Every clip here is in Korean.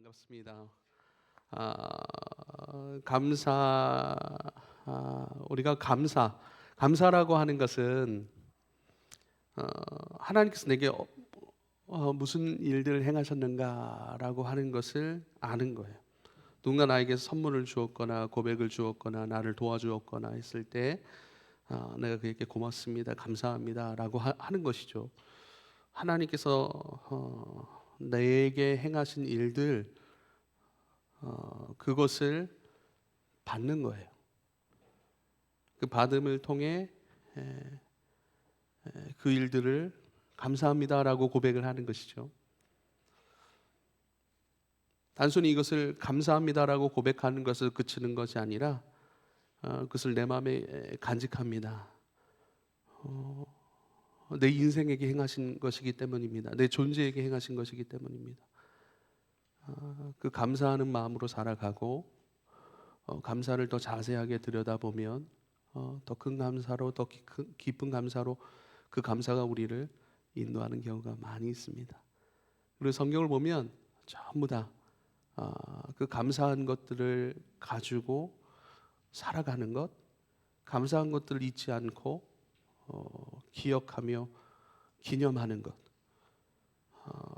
반갑습니다. 우리가 감사라고 하는 것은 하나님께서 내게 무슨 일들을 행하셨는가라고 하는 것을 아는 거예요. 누군가 나에게 선물을 주었거나 고백을 주었거나 나를 도와주었거나 했을 때 내가 그에게 고맙습니다, 감사합니다라고 하는 것이죠. 하나님께서 내게 행하신 일들 그것을 받는 거예요. 그 받음을 통해 그 일들을 감사합니다라고 고백을 하는 것이죠. 단순히 이것을 감사합니다라고 고백하는 것을 그치는 것이 아니라 그것을 내 마음에 간직합니다. 내 인생에게 행하신 것이기 때문입니다. 내 존재에게 행하신 것이기 때문입니다. 그 감사하는 마음으로 살아가고 감사를 더 자세하게 들여다보면 더 큰 감사로 더 깊은 감사로 그 감사가 우리를 인도하는 경우가 많이 있습니다. 그리고 성경을 보면 전부 다 그 감사한 것들을 가지고 살아가는 것, 감사한 것들을 잊지 않고 기억하며 기념하는 것,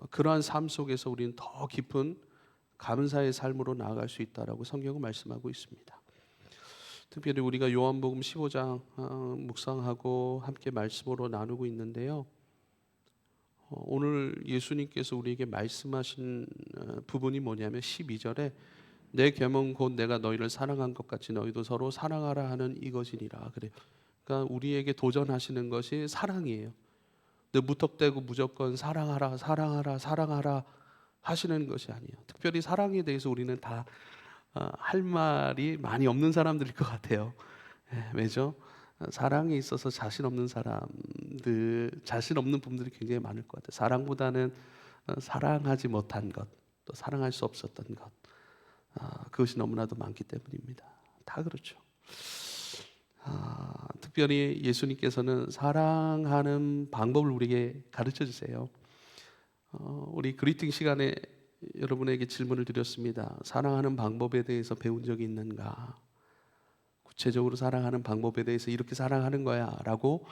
그러한 삶 속에서 우리는 더 깊은 감사의 삶으로 나아갈 수 있다라고 성경은 말씀하고 있습니다. 특별히 우리가 요한복음 15장 묵상하고 함께 말씀으로 나누고 있는데요. 오늘 예수님께서 우리에게 말씀하신 부분이 뭐냐면 12절에 내 계명 곧 내가 너희를 사랑한 것 같이 너희도 서로 사랑하라 하는 이것이니라 그래요. 그러니까 우리에게 도전하시는 것이 사랑이에요. 근데 무턱대고 무조건 사랑하라 사랑하라 사랑하라 하시는 것이 아니에요. 특별히 사랑에 대해서 우리는 다 할 말이 많이 없는 사람들일 것 같아요. 왜죠? 사랑에 있어서 자신 없는 자신 없는 분들이 굉장히 많을 것 같아요. 사랑보다는 사랑하지 못한 것, 또 사랑할 수 없었던 것, 그것이 너무나도 많기 때문입니다. 다 그렇죠. 특별히 예수님께서는 사랑하는 방법을 우리에게 가르쳐 주세요. 우리 그리팅 시간에 여러분에게 질문을 드렸습니다. 사랑하는 방법에 대해서 배운 적이 있는가? 구체적으로 사랑하는 방법에 대해서 이렇게 사랑하는 거야 라고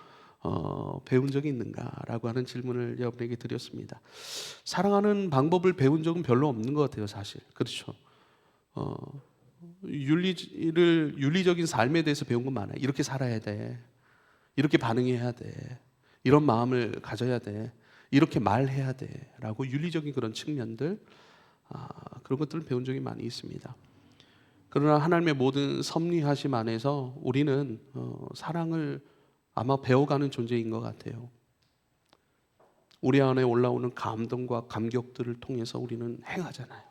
배운 적이 있는가? 라고 하는 질문을 여러분에게 드렸습니다. 사랑하는 방법을 배운 적은 별로 없는 것 같아요, 사실. 그렇죠. 윤리적인 삶에 대해서 배운 건 많아요. 이렇게 살아야 돼. 이렇게 반응해야 돼. 이런 마음을 가져야 돼. 이렇게 말해야 돼. 라고 윤리적인 그런 측면들, 그런 것들을 배운 적이 많이 있습니다. 그러나 하나님의 모든 섭리하심 안에서 우리는 사랑을 아마 배워가는 존재인 것 같아요. 우리 안에 올라오는 감동과 감격들을 통해서 우리는 행하잖아요.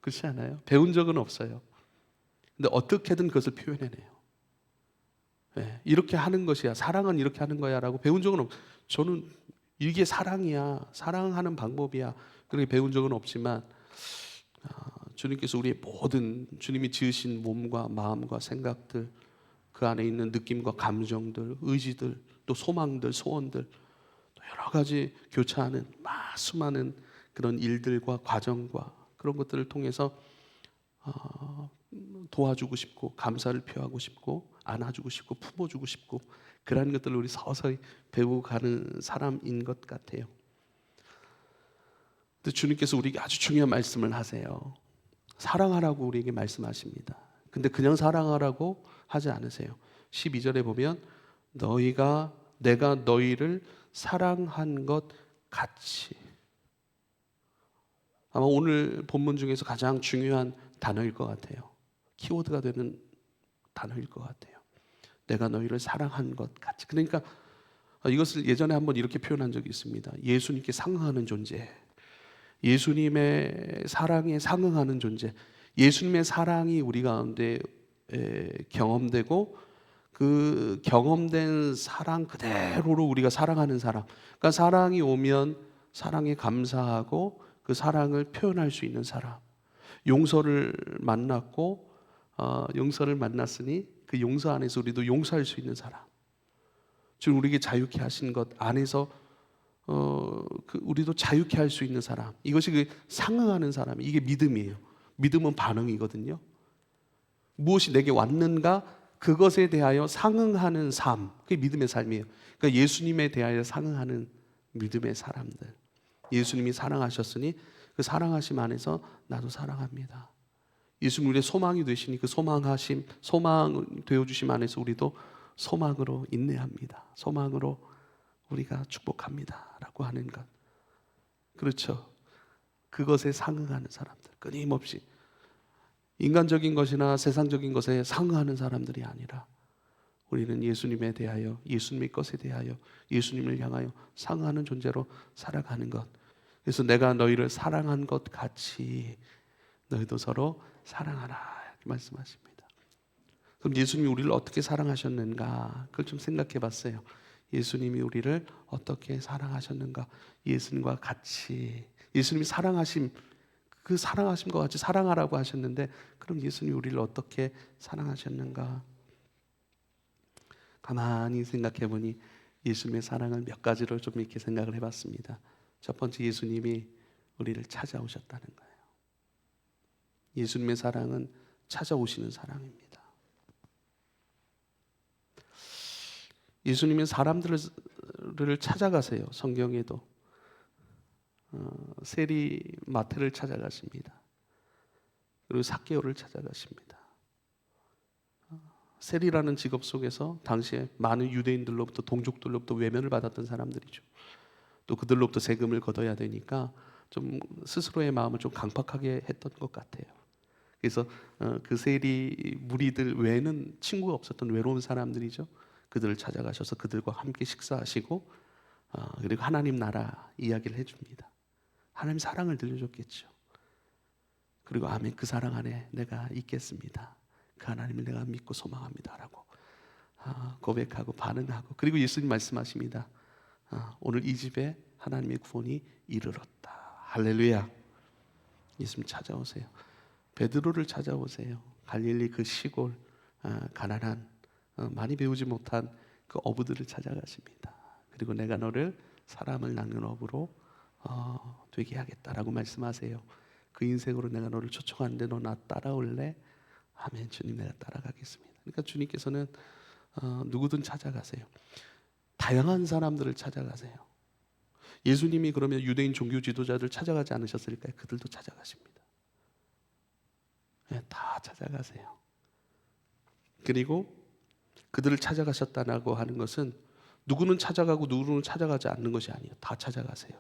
그렇지 않아요? 배운 적은 없어요. 근데 어떻게든 그것을 표현해내요. 네, 이렇게 하는 것이야, 사랑은 이렇게 하는 거야 라고 배운 적은 없어요. 저는 이게 사랑이야, 사랑하는 방법이야 그렇게 배운 적은 없지만 주님께서 우리의 모든 주님이 지으신 몸과 마음과 생각들, 그 안에 있는 느낌과 감정들, 의지들, 또 소망들, 소원들, 또 여러 가지 교차하는 수많은 그런 일들과 과정과 그런 것들을 통해서 도와주고 싶고 감사를 표하고 싶고 안아주고 싶고 품어주고 싶고 그런 것들을 우리 서서히 배워가는 사람인 것 같아요. 근데 주님께서 우리에게 아주 중요한 말씀을 하세요. 사랑하라고 우리에게 말씀하십니다. 근데 그냥 사랑하라고 하지 않으세요. 12절에 보면 내가 너희를 사랑한 것 같이. 아마 오늘 본문 중에서 가장 중요한 단어일 것 같아요. 키워드가 되는 단어일 것 같아요. 내가 너희를 사랑한 것 같이. 그러니까 이것을 예전에 한번 이렇게 표현한 적이 있습니다. 예수님께 상응하는 존재, 예수님의 사랑에 상응하는 존재, 예수님의 사랑이 우리 가운데 경험되고 그 경험된 사랑 그대로로 우리가 사랑하는 사람, 그러니까 사랑이 오면 사랑에 감사하고 그 사랑을 표현할 수 있는 사람, 용서를 만났으니 그 용서 안에서 우리도 용서할 수 있는 사람, 지금 우리에게 자유케 하신 것 안에서 우리도 자유케 할 수 있는 사람, 이것이 그 상응하는 사람, 이게 믿음이에요. 믿음은 반응이거든요. 무엇이 내게 왔는가 그것에 대하여 상응하는 삶, 그게 믿음의 삶이에요. 그러니까 예수님에 대하여 상응하는 믿음의 사람들. 예수님이 사랑하셨으니 그 사랑하심 안에서 나도 사랑합니다. 예수님 우리의 소망이 되시니 그 소망하심, 소망 되어주심 안에서 우리도 소망으로 인내합니다. 소망으로 우리가 축복합니다 라고 하는 것, 그렇죠. 그것에 상응하는 사람들, 끊임없이 인간적인 것이나 세상적인 것에 상응하는 사람들이 아니라 우리는 예수님에 대하여, 예수님의 것에 대하여, 예수님을 향하여 상응하는 존재로 살아가는 것. 그래서 내가 너희를 사랑한 것 같이 너희도 서로 사랑하라 이렇게 말씀하십니다. 그럼 예수님이 우리를 어떻게 사랑하셨는가, 그걸 좀 생각해 봤어요. 예수님이 우리를 어떻게 사랑하셨는가. 예수님과 같이, 예수님이 사랑하심, 그 사랑하심과 같이 사랑하라고 하셨는데, 그럼 예수님이 우리를 어떻게 사랑하셨는가. 가만히 생각해 보니 예수님의 사랑을 몇 가지로 좀 이렇게 생각을 해봤습니다. 첫 번째, 예수님이 우리를 찾아오셨다는 거예요. 예수님의 사랑은 찾아오시는 사랑입니다. 예수님은 사람들을 찾아가세요. 성경에도 세리 마태를 찾아가십니다. 그리고 삭개오를 찾아가십니다. 세리라는 직업 속에서 당시에 많은 유대인들로부터, 동족들로부터 외면을 받았던 사람들이죠. 또 그들로부터 세금을 걷어야 되니까 좀 스스로의 마음을 좀 강팍하게 했던 것 같아요. 그래서 그 세리 무리들 외에는 친구가 없었던 외로운 사람들이죠. 그들을 찾아가셔서 그들과 함께 식사하시고 그리고 하나님 나라 이야기를 해줍니다. 하나님 사랑을 들려줬겠죠. 그리고 아멘, 그 사랑 안에 내가 있겠습니다. 그 하나님을 내가 믿고 소망합니다 라고 고백하고 반응하고, 그리고 예수님 말씀하십니다. 오늘 이 집에 하나님의 구원이 이르렀다. 할렐루야. 예수님 찾아오세요. 베드로를 찾아오세요. 갈릴리 그 시골 가난한 많이 배우지 못한 그 어부들을 찾아가십니다. 그리고 내가 너를 사람을 낚는 어부로 되게 하겠다라고 말씀하세요. 그 인생으로 내가 너를 초청하는데 너 나 따라올래? 아멘. 주님, 내가 따라가겠습니다. 그러니까 주님께서는 누구든 찾아가세요. 다양한 사람들을 찾아가세요. 예수님이 그러면 유대인 종교 지도자들 찾아가지 않으셨을까요? 그들도 찾아가십니다. 네, 다 찾아가세요. 그리고 그들을 찾아가셨다고 하는 것은 누구는 찾아가고 누구는 찾아가지 않는 것이 아니에요. 다 찾아가세요.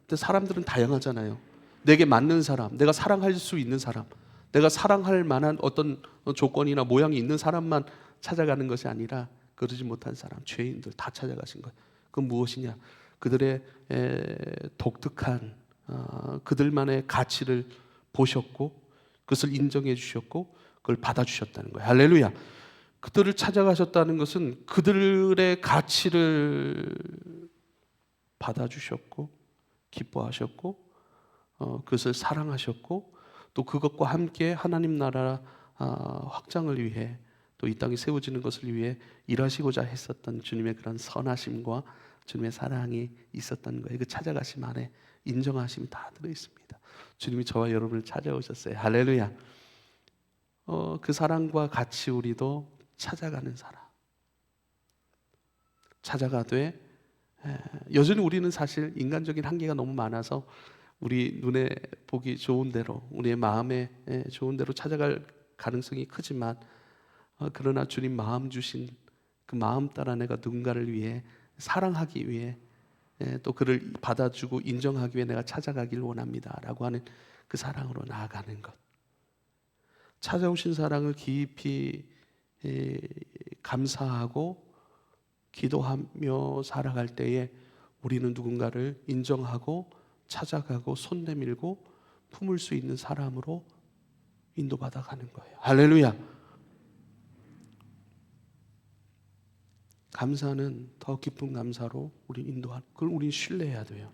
근데 사람들은 다양하잖아요. 내게 맞는 사람, 내가 사랑할 수 있는 사람, 내가 사랑할 만한 어떤 조건이나 모양이 있는 사람만 찾아가는 것이 아니라 그러지 못한 사람, 죄인들 다 찾아가신 거예요. 그건 무엇이냐? 그들의 독특한 그들만의 가치를 보셨고 그것을 인정해 주셨고 그걸 받아주셨다는 거예요. 할렐루야. 그들을 찾아가셨다는 것은 그들의 가치를 받아주셨고 기뻐하셨고 그것을 사랑하셨고 또 그것과 함께 하나님 나라 확장을 위해 또 이 땅이 세워지는 것을 위해 일하시고자 했었던 주님의 그런 선하심과 주님의 사랑이 있었던 거예요. 그 찾아가심 안에 인정하심이 다 들어있습니다. 주님이 저와 여러분을 찾아오셨어요. 할렐루야. 그 사랑과 같이 우리도 찾아가는 사람, 찾아가되 여전히 우리는 사실 인간적인 한계가 너무 많아서 우리 눈에 보기 좋은 대로, 우리의 마음에 좋은 대로 찾아갈 가능성이 크지만 그러나 주님 마음 주신 그 마음 따라 내가 누군가를 위해 사랑하기 위해 또 그를 받아주고 인정하기 위해 내가 찾아가길 원합니다 라고 하는 그 사랑으로 나아가는 것, 찾아오신 사랑을 깊이 감사하고 기도하며 살아갈 때에 우리는 누군가를 인정하고 찾아가고 손 내밀고 품을 수 있는 사람으로 인도받아 가는 거예요. 할렐루야. 감사는 더 깊은 감사로 우리 인도하는, 그걸 우리는 신뢰해야 돼요.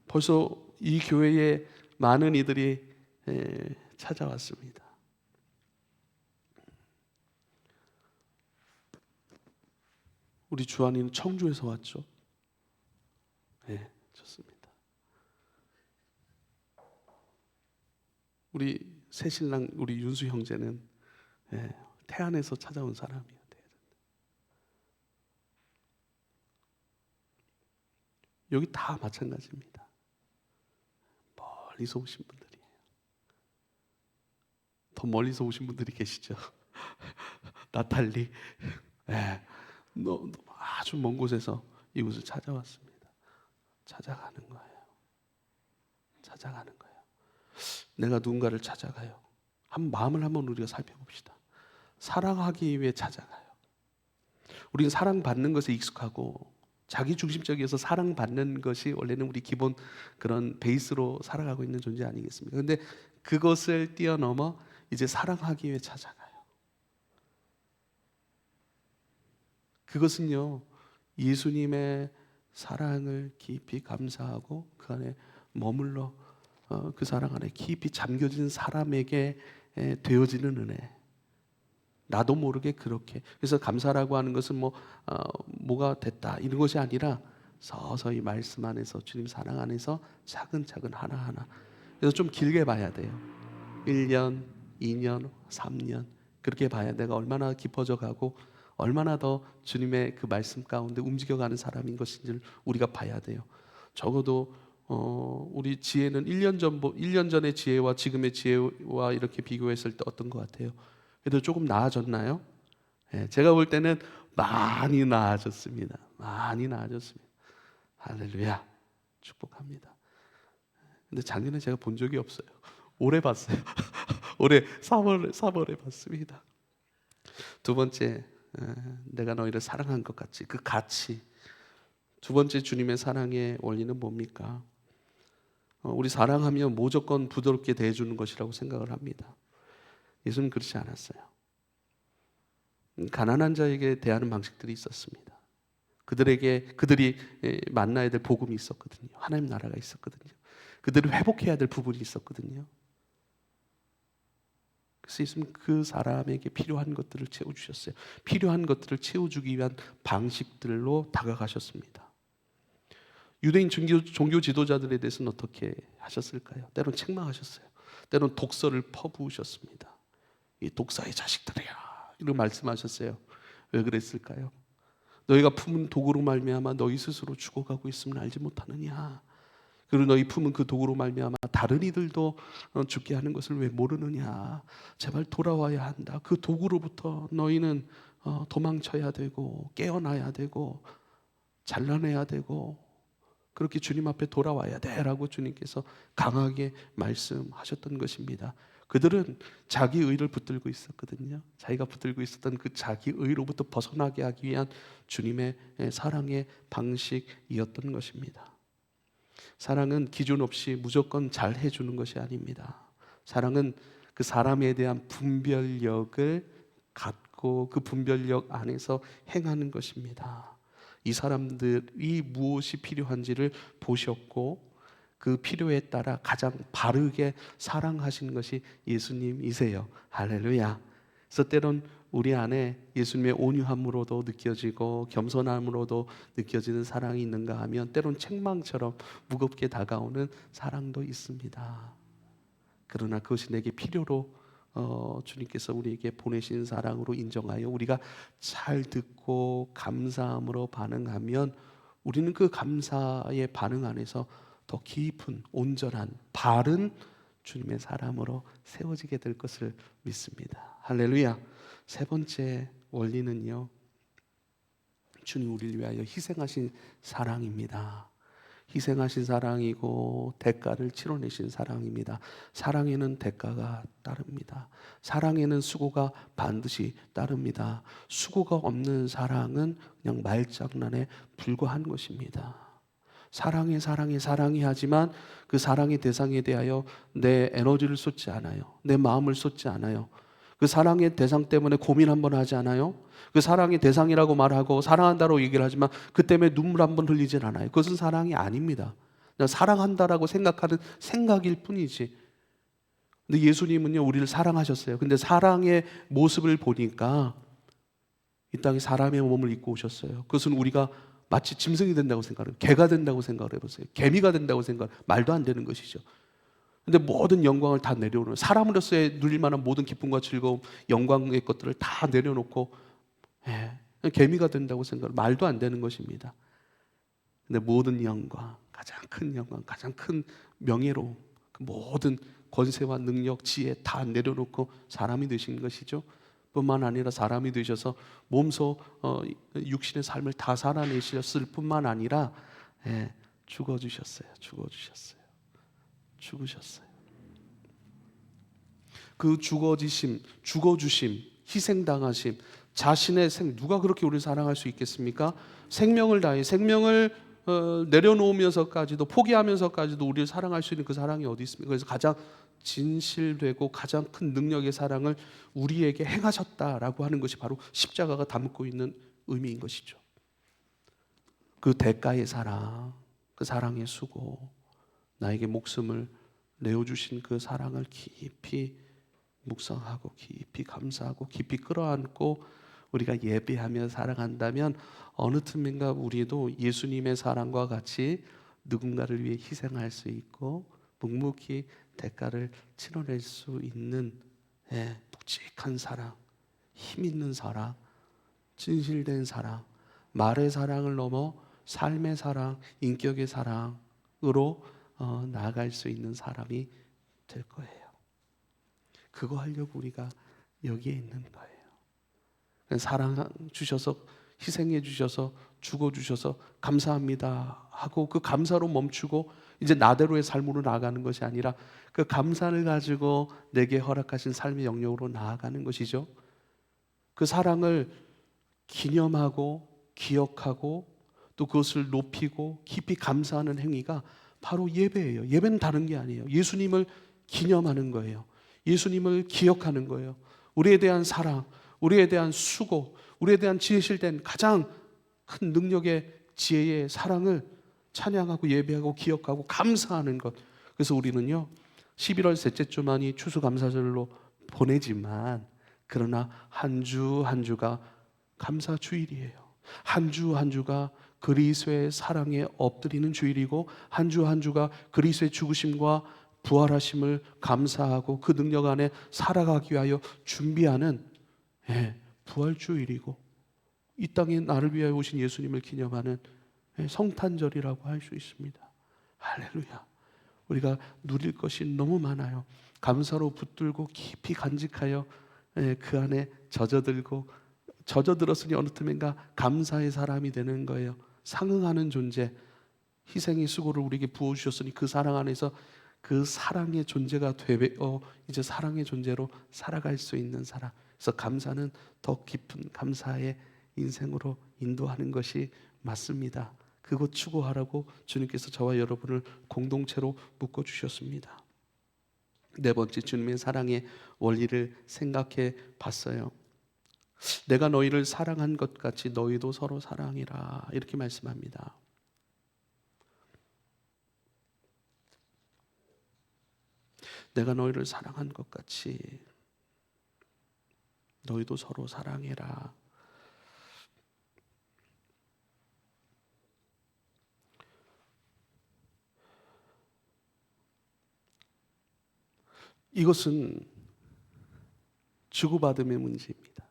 벌써 이 교회에 많은 이들이 찾아왔습니다. 우리 주한이는 청주에서 왔죠. 네, 좋습니다. 우리 새신랑 우리 윤수 형제는 태안에서 찾아온 사람이에요. 여기 다 마찬가지입니다. 멀리서 오신 분들이에요. 더 멀리서 오신 분들이 계시죠. 나탈리, 너 아주 먼 곳에서 이곳을 찾아왔습니다. 찾아가는 거예요. 찾아가는 거예요. 내가 누군가를 찾아가요. 마음을 한번 우리가 살펴봅시다. 사랑하기 위해 찾아가요. 우리는 사랑받는 것에 익숙하고 자기 중심적이어서 사랑받는 것이 원래는 우리 기본 그런 베이스로 살아가고 있는 존재 아니겠습니까? 그런데 그것을 뛰어넘어 이제 사랑하기 위해 찾아가요. 그것은요, 예수님의 사랑을 깊이 감사하고 그 안에 머물러 그 사랑 안에 깊이 잠겨진 사람에게 되어지는 은혜. 나도 모르게 그렇게. 그래서 감사라고 하는 것은 뭐가 됐다 이런 것이 아니라 서서히 말씀 안에서 주님 사랑 안에서 차근차근 하나하나. 그래서 좀 길게 봐야 돼요. 1년, 2년, 3년 그렇게 봐야 내가 얼마나 깊어져 가고 얼마나 더 주님의 그 말씀 가운데 움직여가는 사람인 것인지를 우리가 봐야 돼요. 적어도 우리 지혜는 1년 전의 지혜와 지금의 지혜와 이렇게 비교했을 때 어떤 것 같아요? 그래도 조금 나아졌나요? 제가 볼 때는 많이 나아졌습니다. 많이 나아졌습니다. 할렐루야. 축복합니다. 근데 작년에 제가 본 적이 없어요. 올해 봤어요. 올해 3월에 봤습니다. 두 번째, 내가 너희를 사랑한 것 같이, 그 가치. 두 번째 주님의 사랑의 원리는 뭡니까? 우리 사랑하면 무조건 부드럽게 대해주는 것이라고 생각을 합니다. 예수는 그렇지 않았어요. 가난한 자에게 대하는 방식들이 있었습니다. 그들이 만나야 될 복음이 있었거든요. 하나님 나라가 있었거든요. 그들이 회복해야 될 부분이 있었거든요. 그래서 예수님 그 사람에게 필요한 것들을 채워주셨어요. 필요한 것들을 채워주기 위한 방식들로 다가가셨습니다. 유대인 종교 지도자들에 대해서는 어떻게 하셨을까요? 때론 책망하셨어요. 때론 독설을 퍼부으셨습니다. 이 독사의 자식들이야 이렇게 말씀하셨어요. 왜 그랬을까요? 너희가 품은 독으로 말미암아 너희 스스로 죽어가고 있음을 알지 못하느냐. 그리고 너희 품은 그 독으로 말미암아 다른 이들도 죽게 하는 것을 왜 모르느냐. 제발 돌아와야 한다. 그 독으로부터 너희는 도망쳐야 되고 깨어나야 되고 잘라내야 되고 그렇게 주님 앞에 돌아와야 돼라고 주님께서 강하게 말씀하셨던 것입니다. 그들은 자기 의를 붙들고 있었거든요. 자기가 붙들고 있었던 그 자기 의로부터 벗어나게 하기 위한 주님의 사랑의 방식이었던 것입니다. 사랑은 기준 없이 무조건 잘 해주는 것이 아닙니다. 사랑은 그 사람에 대한 분별력을 갖고 그 분별력 안에서 행하는 것입니다. 이 사람들이 무엇이 필요한지를 보셨고 그 필요에 따라 가장 바르게 사랑하신 것이 예수님이세요. 할렐루야. 그래서 때론 우리 안에 예수님의 온유함으로도 느껴지고 겸손함으로도 느껴지는 사랑이 있는가 하면 때론 책망처럼 무겁게 다가오는 사랑도 있습니다. 그러나 그것이 내게 필요로 주님께서 우리에게 보내신 사랑으로 인정하여 우리가 잘 듣고 감사함으로 반응하면 우리는 그 감사의 반응 안에서 더 깊은 온전한 바른 주님의 사람으로 세워지게 될 것을 믿습니다. 할렐루야. 세 번째 원리는요, 주님 우리를 위하여 희생하신 사랑입니다. 희생하신 사랑이고 대가를 치러내신 사랑입니다. 사랑에는 대가가 따릅니다. 사랑에는 수고가 반드시 따릅니다. 수고가 없는 사랑은 그냥 말장난에 불과한 것입니다. 사랑해 하지만 그 사랑의 대상에 대하여 내 에너지를 쏟지 않아요. 내 마음을 쏟지 않아요. 그 사랑의 대상 때문에 고민 한번 하지 않아요? 그 사랑의 대상이라고 말하고 사랑한다고 얘기를 하지만 그 때문에 눈물 한번 흘리진 않아요. 그것은 사랑이 아닙니다. 그냥 사랑한다라고 생각하는 생각일 뿐이지. 근데 예수님은요 우리를 사랑하셨어요. 근데 사랑의 모습을 보니까 이 땅에 사람의 몸을 입고 오셨어요. 그것은 우리가 마치 짐승이 된다고 생각해요. 개가 된다고 생각을 해보세요. 개미가 된다고 생각, 말도 안 되는 것이죠. 근데 모든 영광을 다 내려놓는, 사람으로서의 누릴 만한 모든 기쁨과 즐거움, 영광의 것들을 다 내려놓고 개미가 된다고 생각, 말도 안 되는 것입니다. 근데 모든 영광, 가장 큰 영광, 가장 큰 명예로움, 그 모든 권세와 능력, 지혜 다 내려놓고 사람이 되신 것이죠. 뿐만 아니라 사람이 되셔서 몸소 육신의 삶을 다 살아내셨을 뿐만 아니라 죽어주셨어요. 죽으셨어요. 그 죽어주심, 희생당하심, 자신의 누가 그렇게 우리를 사랑할 수 있겠습니까? 생명을 다해 생명을 내려놓으면서까지도, 포기하면서까지도 우리를 사랑할 수 있는 그 사랑이 어디 있습니까? 그래서 가장 진실되고 가장 큰 능력의 사랑을 우리에게 행하셨다라고 하는 것이 바로 십자가가 담고 있는 의미인 것이죠. 그 대가의 사랑, 그 사랑의 수고, 나에게 목숨을 내어주신 그 사랑을 깊이 묵상하고 깊이 감사하고 깊이 끌어안고 우리가 예배하며 살아간다면 어느 틈인가 우리도 예수님의 사랑과 같이 누군가를 위해 희생할 수 있고 묵묵히 대가를 치러낼 수 있는 묵직한 사랑, 힘 있는 사랑, 진실된 사랑, 말의 사랑을 넘어 삶의 사랑, 인격의 사랑으로 나아갈 수 있는 사람이 될 거예요. 그거 하려고 우리가 여기에 있는 거예요. 사랑 주셔서, 희생해 주셔서, 죽어 주셔서 감사합니다 하고 그 감사로 멈추고 이제 나대로의 삶으로 나아가는 것이 아니라 그 감사를 가지고 내게 허락하신 삶의 영역으로 나아가는 것이죠. 그 사랑을 기념하고 기억하고 또 그것을 높이고 깊이 감사하는 행위가 바로 예배예요. 예배는 다른 게 아니에요. 예수님을 기념하는 거예요. 예수님을 기억하는 거예요. 우리에 대한 사랑, 우리에 대한 수고, 우리에 대한 진실된 가장 큰 능력의 지혜의 사랑을 찬양하고 예배하고 기억하고 감사하는 것. 그래서 우리는요 11월 셋째 주만이 추수감사절로 보내지만 그러나 한 주 한 주가 감사주일이에요. 한 주 한 주가 그리스도의 사랑에 엎드리는 주일이고 한 주 한 주가 그리스도의 죽으심과 부활하심을 감사하고 그 능력 안에 살아가기 위하여 준비하는 부활주일이고 이 땅에 나를 위하여 오신 예수님을 기념하는 성탄절이라고 할 수 있습니다. 할렐루야. 우리가 누릴 것이 너무 많아요. 감사로 붙들고 깊이 간직하여 그 안에 젖어들었으니 어느 틈인가 감사의 사람이 되는 거예요. 상응하는 존재, 희생의 수고를 우리에게 부어주셨으니 그 사랑 안에서 그 사랑의 존재가 되어 이제 사랑의 존재로 살아갈 수 있는 사람. 그래서 감사는 더 깊은 감사의 인생으로 인도하는 것이 맞습니다. 그것 추구하라고 주님께서 저와 여러분을 공동체로 묶어주셨습니다. 네 번째, 주님의 사랑의 원리를 생각해 봤어요. 내가 너희를 사랑한 것 같이 너희도 서로 사랑해라 이렇게 말씀합니다. 내가 너희를 사랑한 것 같이 너희도 서로 사랑해라. 이것은 주고받음의 문제입니다.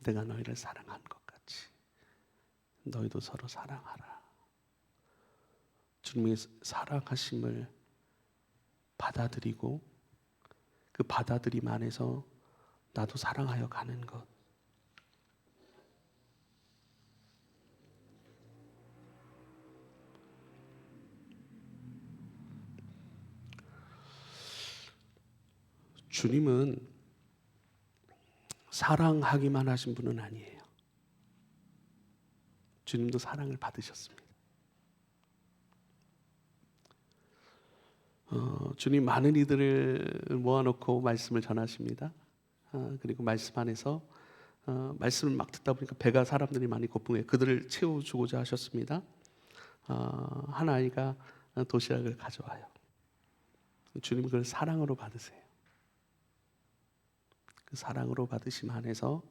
내가 너희를 사랑한 것 같이 너희도 서로 사랑하라. 주님의 사랑하심을 받아들이고 그 받아들임 안에서 나도 사랑하여 가는 것. 주님은 사랑하기만 하신 분은 아니에요. 주님도 사랑을 받으셨습니다. 주님 많은 이들을 모아놓고 말씀을 전하십니다. 그리고 말씀 안에서 말씀을 막 듣다 보니까 배가 사람들이 많이 고프게 그들을 채워주고자 하셨습니다. 한 아이가 도시락을 가져와요. 주님 그걸 사랑으로 받으세요. 그 사랑으로 받으심 안에서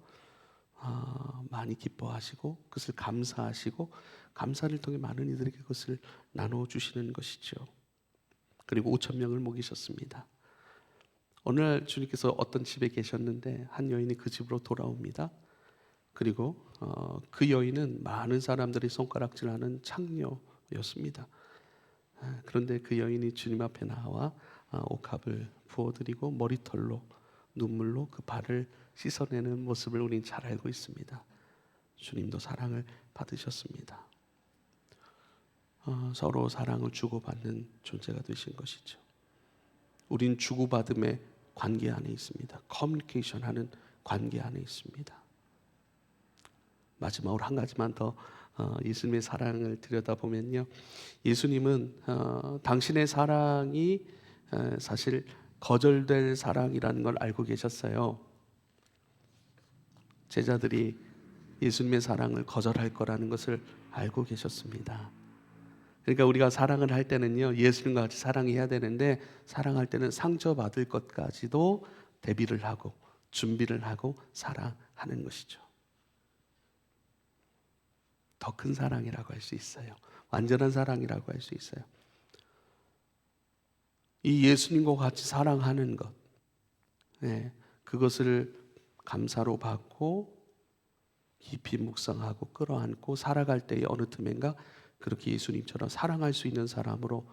많이 기뻐하시고 그것을 감사하시고 감사를 통해 많은 이들에게 그것을 나눠주시는 것이죠. 그리고 5,000명을 먹이셨습니다. 어느 날 주님께서 어떤 집에 계셨는데 한 여인이 그 집으로 돌아옵니다. 그리고 그 여인은 많은 사람들이 손가락질하는 창녀였습니다. 그런데 그 여인이 주님 앞에 나와 옥합을 부어드리고 머리털로 눈물로 그 발을 씻어내는 모습을 우리는 잘 알고 있습니다. 주님도 사랑을 받으셨습니다. 서로 사랑을 주고받는 존재가 되신 것이죠. 우린 주고받음의 관계 안에 있습니다. 커뮤니케이션 하는 관계 안에 있습니다. 마지막으로 한 가지만 더 예수님의 사랑을 들여다보면요, 예수님은 당신의 사랑이 사실 거절될 사랑이라는 걸 알고 계셨어요. 제자들이 예수님의 사랑을 거절할 거라는 것을 알고 계셨습니다. 그러니까 우리가 사랑을 할 때는요, 예수님과 같이 사랑해야 되는데 사랑할 때는 상처받을 것까지도 대비를 하고 준비를 하고 사랑하는 것이죠. 더 큰 사랑이라고 할 수 있어요. 완전한 사랑이라고 할 수 있어요. 이 예수님과 같이 사랑하는 것, 그것을 감사로 받고 깊이 묵상하고 끌어안고 살아갈 때에 어느 틈엔가 그렇게 예수님처럼 사랑할 수 있는 사람으로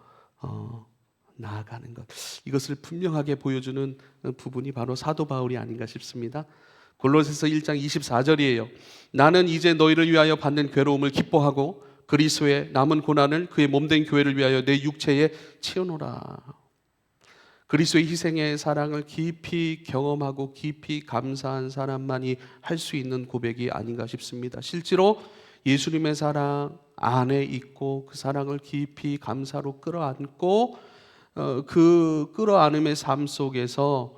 나아가는 것, 이것을 분명하게 보여주는 부분이 바로 사도 바울이 아닌가 싶습니다. 골로새서 1장 24절이에요. 나는 이제 너희를 위하여 받는 괴로움을 기뻐하고 그리스도의 남은 고난을 그의 몸된 교회를 위하여 내 육체에 채우노라. 그리스도의 희생의 사랑을 깊이 경험하고 깊이 감사한 사람만이 할 수 있는 고백이 아닌가 싶습니다. 실제로 예수님의 사랑 안에 있고 그 사랑을 깊이 감사로 끌어안고 그 끌어안음의 삶 속에서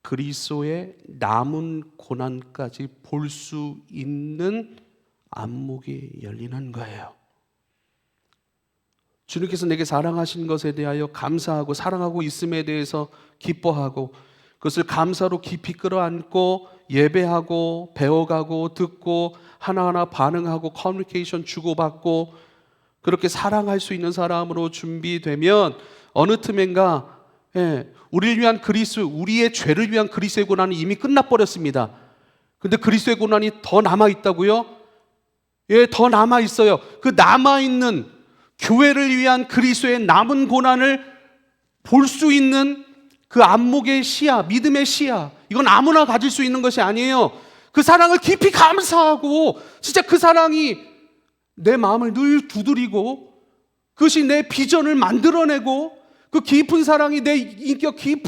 그리스도의 남은 고난까지 볼 수 있는 안목이 열리는 거예요. 주님께서 내게 사랑하신 것에 대하여 감사하고 사랑하고 있음에 대해서 기뻐하고 그것을 감사로 깊이 끌어안고 예배하고 배워가고 듣고 하나하나 반응하고 커뮤니케이션 주고받고 그렇게 사랑할 수 있는 사람으로 준비되면 어느 틈엔가 우리를 위한 그리스도, 우리의 죄를 위한 그리스도의 고난은 이미 끝나버렸습니다. 근데 그리스도의 고난이 더 남아있다고요? 더 남아있어요. 그 남아있는 교회를 위한 그리스도의 남은 고난을 볼 수 있는 그 안목의 시야, 믿음의 시야, 이건 아무나 가질 수 있는 것이 아니에요. 그 사랑을 깊이 감사하고 진짜 그 사랑이 내 마음을 늘 두드리고 그것이 내 비전을 만들어내고 그 깊은 사랑이 내 인격 깊이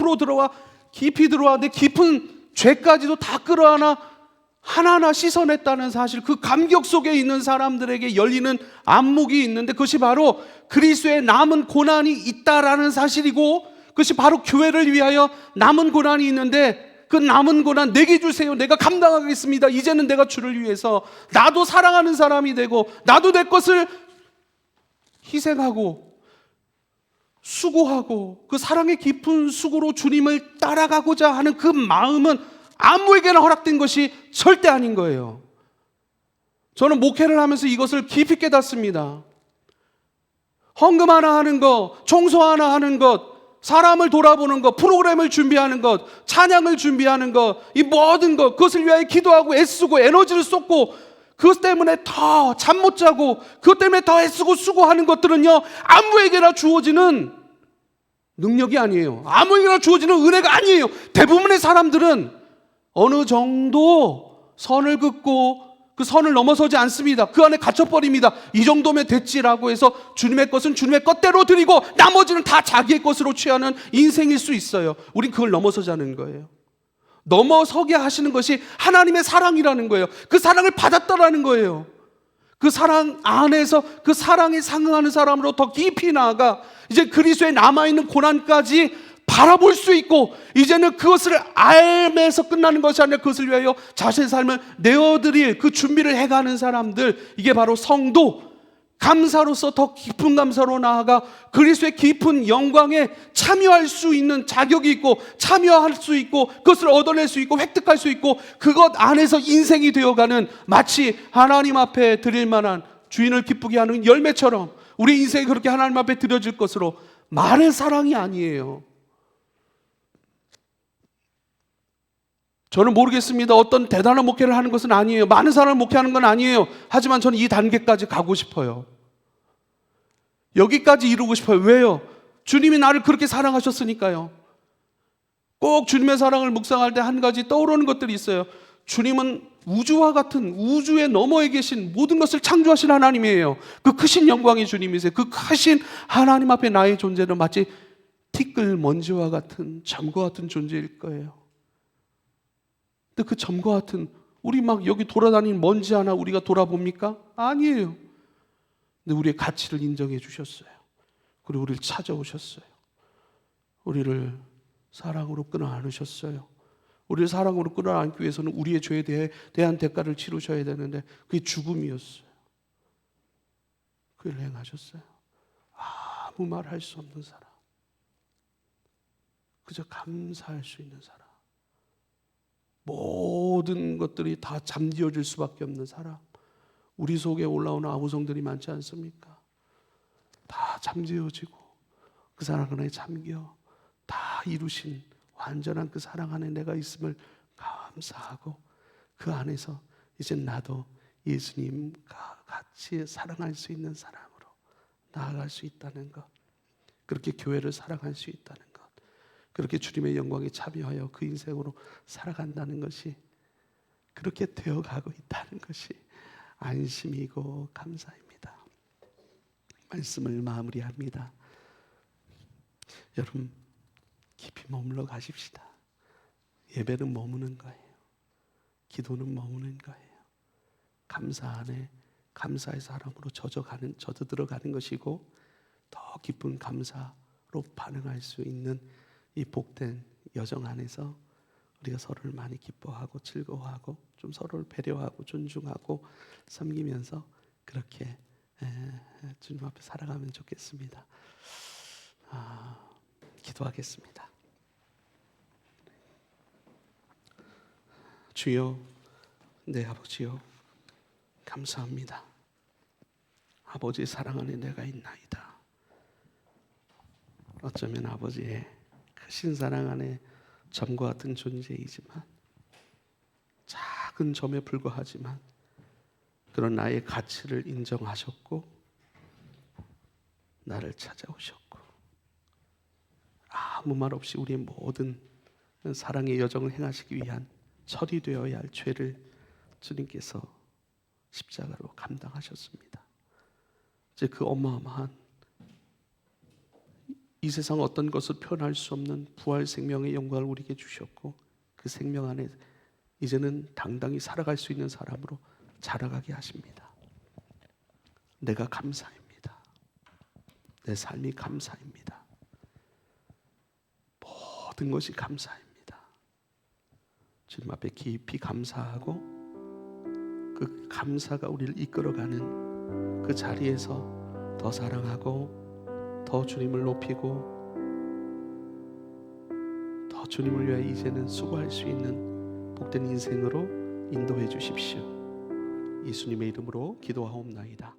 들어와 내 깊은 죄까지도 다 끌어안아 하나하나 씻어냈다는 사실, 그 감격 속에 있는 사람들에게 열리는 안목이 있는데 그것이 바로 그리스도의 남은 고난이 있다라는 사실이고 그것이 바로 교회를 위하여 남은 고난이 있는데 그 남은 고난 내게 주세요. 내가 감당하겠습니다. 이제는 내가 주를 위해서 나도 사랑하는 사람이 되고 나도 내 것을 희생하고 수고하고 그 사랑의 깊은 수고로 주님을 따라가고자 하는 그 마음은 아무에게나 허락된 것이 절대 아닌 거예요. 저는 목회를 하면서 이것을 깊이 깨닫습니다. 헌금 하나 하는 것, 청소 하나 하는 것, 사람을 돌아보는 것, 프로그램을 준비하는 것, 찬양을 준비하는 것, 이 모든 것, 그것을 위하여 기도하고 애쓰고 에너지를 쏟고 그것 때문에 더 잠 못 자고 그것 때문에 더 애쓰고 수고하는 것들은요, 아무에게나 주어지는 능력이 아니에요. 아무에게나 주어지는 은혜가 아니에요. 대부분의 사람들은 어느 정도 선을 긋고 그 선을 넘어서지 않습니다. 그 안에 갇혀버립니다. 이 정도면 됐지라고 해서 주님의 것은 주님의 것대로 드리고 나머지는 다 자기의 것으로 취하는 인생일 수 있어요. 우린 그걸 넘어서자는 거예요. 넘어서게 하시는 것이 하나님의 사랑이라는 거예요. 그 사랑을 받았다라는 거예요. 그 사랑 안에서 그 사랑에 상응하는 사람으로 더 깊이 나아가 이제 그리스도에 남아있는 고난까지 바라볼 수 있고 이제는 그것을 알면서 끝나는 것이 아니라 그것을 위하여 자신의 삶을 내어드릴 그 준비를 해가는 사람들, 이게 바로 성도, 감사로서 더 깊은 감사로 나아가 그리스도의 깊은 영광에 참여할 수 있는 자격이 있고, 참여할 수 있고, 그것을 얻어낼 수 있고, 획득할 수 있고, 그것 안에서 인생이 되어가는, 마치 하나님 앞에 드릴 만한, 주인을 기쁘게 하는 열매처럼 우리 인생이 그렇게 하나님 앞에 드려질 것으로. 말의 사랑이 아니에요. 저는 모르겠습니다. 어떤 대단한 목회를 하는 것은 아니에요. 많은 사람을 목회하는 건 아니에요. 하지만 저는 이 단계까지 가고 싶어요. 여기까지 이루고 싶어요. 왜요? 주님이 나를 그렇게 사랑하셨으니까요. 꼭 주님의 사랑을 묵상할 때 한 가지 떠오르는 것들이 있어요. 주님은 우주와 같은, 우주의 너머에 계신 모든 것을 창조하신 하나님이에요. 그 크신 영광의 주님이세요. 그 크신 하나님 앞에 나의 존재는 마치 티끌 먼지와 같은, 점과 같은 존재일 거예요. 근데 그 점과 같은, 우리 막 여기 돌아다니는 먼지 하나 우리가 돌아봅니까? 아니에요. 근데 우리의 가치를 인정해 주셨어요. 그리고 우리를 찾아오셨어요. 우리를 사랑으로 끌어안으셨어요. 우리를 사랑으로 끌어안기 위해서는 우리의 죄에 대한 대가를 치르셔야 되는데 그게 죽음이었어요. 그걸 행하셨어요. 아무 말 할 수 없는 사람, 그저 감사할 수 있는 사람, 모든 것들이 다 잠재워질 수밖에 없는 사람. 우리 속에 올라오는 아우성들이 많지 않습니까? 다 잠재워지고 그 사랑 안에 잠겨 다 이루신 완전한 그 사랑 안에 내가 있음을 감사하고, 그 안에서 이제 나도 예수님과 같이 사랑할 수 있는 사람으로 나아갈 수 있다는 것, 그렇게 교회를 사랑할 수 있다는 것, 그렇게 주님의 영광에 참여하여 그 인생으로 살아간다는 것이, 그렇게 되어가고 있다는 것이 안심이고 감사입니다. 말씀을 마무리합니다. 여러분, 깊이 머물러 가십시다. 예배는 머무는 거예요. 기도는 머무는 거예요. 감사 안에 감사의 사람으로 젖어 들어가는 것이고, 더 깊은 감사로 반응할 수 있는 이 복된 여정 안에서 우리가 서로를 많이 기뻐하고 즐거워하고 좀 서로를 배려하고 존중하고 섬기면서 그렇게 주님 앞에 살아가면 좋겠습니다. 기도하겠습니다. 주여, 내 아버지여, 감사합니다. 아버지의 사랑 안에 내가 있나이다. 어쩌면 아버지의 크신 사랑 안에 점과 같은 존재이지만, 작은 점에 불과하지만 그런 나의 가치를 인정하셨고 나를 찾아오셨고, 아무 말 없이 우리의 모든 사랑의 여정을 행하시기 위한 처리되어야 할 죄를 주님께서 십자가로 감당하셨습니다. 이제 그 어마어마한, 이 세상 어떤 것을 표현할 수 없는 부활 생명의 영광을 우리에게 주셨고, 그 생명 안에 이제는 당당히 살아갈 수 있는 사람으로 자라가게 하십니다. 내가 감사입니다. 내 삶이 감사입니다. 모든 것이 감사입니다. 주님 앞에 깊이 감사하고 그 감사가 우리를 이끌어가는 그 자리에서 더 사랑하고 더 주님을 높이고 더 주님을 위해 이제는 수고할 수 있는 복된 인생으로 인도해 주십시오. 예수님의 이름으로 기도하옵나이다.